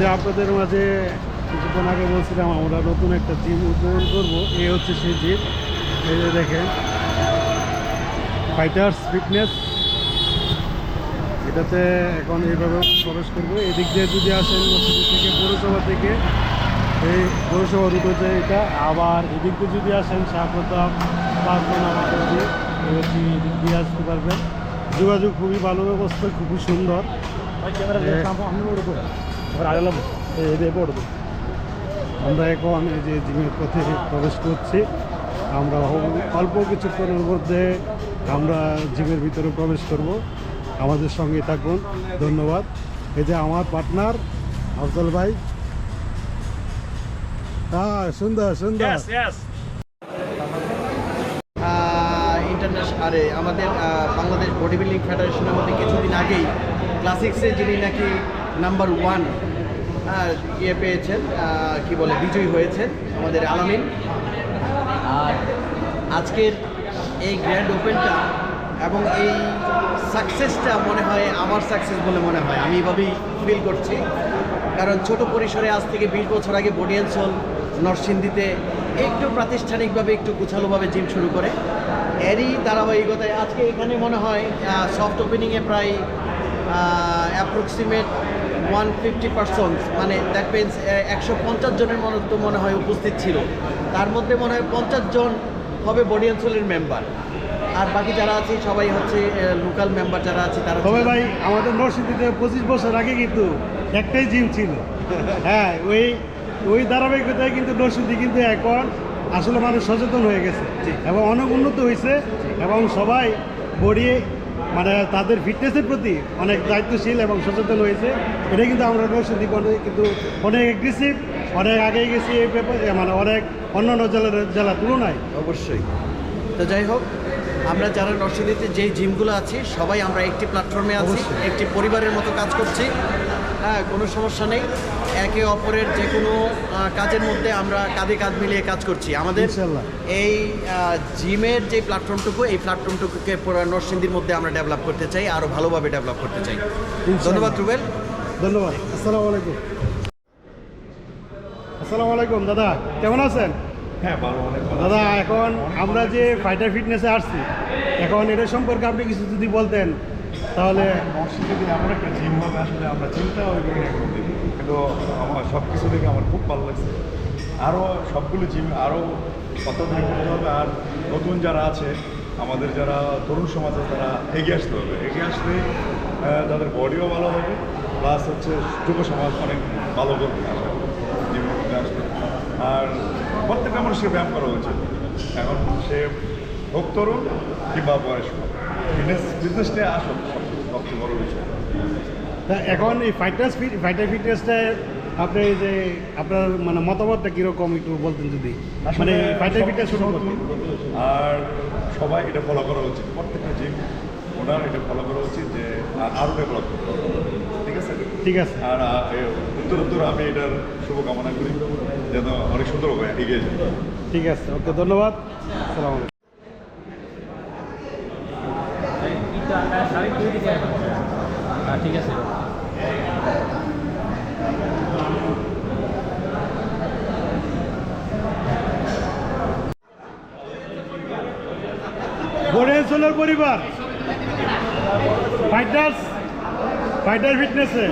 যে আপনাদের মাঝে কিছুক্ষণ আগে বলছিলাম আমরা নতুন একটা জিম উদ্বোধন করবো, এই হচ্ছে সেই জিম। এই যে দেখেন ফাইটার্স ফিটনেস, এটাতে এখন এইভাবে প্রবেশ করবো। এদিক দিয়ে যদি আসেন মসজিদ থেকে পৌরসভা থেকে, এই পৌরসভা রুট হচ্ছে এটা। আবার এদিক দিয়ে যদি আসেন শাহপ্রতাপ পাঁচজন আমাদের দিয়ে এদিক দিয়ে আসতে পারবেন। যোগাযোগ খুবই ভালো ব্যবস্থা, খুবই সুন্দর। আমরা এখন এই যে জিমের পথে প্রবেশ করছি। আমরা অল্প কিছুক্ষণের মধ্যে আমরা জিমের ভিতরে প্রবেশ করব। আমাদের সঙ্গে থাকুন, ধন্যবাদ। এই যে আমার পার্টনার আফজল ভাই। হ্যাঁ, সুন্দর সুন্দর। ইন্টারন্যাশনাল আরে আমাদের বাংলাদেশ বডি বিল্ডিং ফেডারেশনের মধ্যে কিছুদিন আগেই ক্লাসিক্সে যিনি নাকি নাম্বার 1 ইয়ে পেয়েছেন, কি বলে, বিজয়ী হয়েছেন আমাদের আলামিন। আর আজকের এই গ্র্যান্ড ওপেনটা এবং এই সাকসেসটা মনে হয় আমার সাকসেস বলে মনে হয়, আমি এভাবেই ফিল করছি। কারণ ছোট পরিসরে আজ থেকে 20 বছর আগে বডিয়ানসোল নরসিংদীতে একটু প্রাতিষ্ঠানিকভাবে একটু গুছালোভাবে জিম শুরু করে, এরই ধারাবাহিকতায় আজকে এখানে মনে হয় সফট ওপেনিংয়ে প্রায় অ্যাপ্রক্সিমেট 150 মানে দ্যাট মিনস 150 জনের মতো মনে হয় উপস্থিত ছিল। তার মধ্যে মনে হয় 50 জন হবে বডিয়ানসোলের মেম্বার, আর বাকি যারা আছে সবাই হচ্ছে লোকাল মেম্বার যারা আছে তারা। তবে ভাই আমাদের নরসিংদীতে 25 বছর আগে কিন্তু একটাই জিম ছিল। হ্যাঁ, ওই ধারাবাহিকতায় কিন্তু নরসিংদী কিন্তু এখন আসলে মানুষ সচেতন হয়ে গেছে এবং অনেক উন্নত হয়েছে এবং সবাই বডি মানে তাদের ফিটনেসের প্রতি অনেক দায়িত্বশীল এবং সচেতন হয়েছে। এটা কিন্তু আমরা নরসিংদী কিন্তু অনেক অ্যাগ্রেসিভ, অনেক আগে গেছি এই ব্যাপারে, মানে অনেক অন্যান্য জেলার তুলনায়। অবশ্যই। তো যাই হোক, আমরা যারা নরসিংদীতে যেই জিমগুলো আছি সবাই আমরা একটি প্ল্যাটফর্মে আছি, একটি পরিবারের মতো কাজ করছি। হ্যাঁ, কোনো সমস্যা নেই। একে অপরের যে কোনো কাজের মধ্যে আমরা কাঁধে কাঁধ মিলিয়ে কাজ করছি। আমাদের এই জিমের যে প্ল্যাটফর্মটুকু, এই প্ল্যাটফর্মটুকুকে পুরো নরসিংদীর মধ্যে আমরা ডেভেলপ করতে চাই, আরও ভালোভাবে ডেভেলপ করতে চাই। ধন্যবাদ রুবেল। ধন্যবাদ। আসসালামু আলাইকুম। আসসালামু আলাইকুম দাদা, কেমন আছেন? হ্যাঁ, ভালো। দাদা, এখন আমরা যে ফাইটার ফিটনেসে আসছি, এখন এটা সম্পর্কে আপনি কিছু যদি বলতেন তাহলে। নরসিংদীতে এমন একটা জিম হবে, আসলে আমরা চিন্তা ওইগুলো এখন দেখি, কিন্তু আমার সব কিছু দেখে আমার খুব ভালো লাগছে। আরও সবগুলো জিম আরও অত্যাধুনিক করতে হবে। আর নতুন যারা আছে, আমাদের যারা তরুণ সমাজে, তারা এগিয়ে আসতে হবে। এগিয়ে আসলে তাদের বডিও ভালো হবে, প্লাস হচ্ছে যুব সমাজ অনেক ভালো করবে জিমের মধ্যে আসবে। আর প্রত্যেকটা মানুষকে ব্যায়াম করা উচিত। এখন সে হোক তরুণ কিংবা বয়স্ক, বিজনেসটা আসল সবচেয়ে বড় বিষয়। তা এখন এই ফাইটার ফিটনেসটায় আপনি যে আপনার মানে মতামতটা কীরকম একটু বলতেন যদি, মানে ফাইটার ফিটনেস শুরু করতেন। আর সবাই এটা ফলো করা উচিত, প্রত্যেকটা জিম ওনার এটা ফলো করা উচিত, যে আরও ডেভেলপ করতে হবে। ঠিক আছে, ঠিক আছে। আর উত্তর আমি এটার শুভকামনা করি, যেন অনেক সুন্দরভাবে এগিয়ে যায়। ঠিক আছে, ওকে, ধন্যবাদ। আসসালামু আলাইকুম। ঠিক আছে। বডিয়ানসোলের পরিবার ফাইটার ফিটনেসে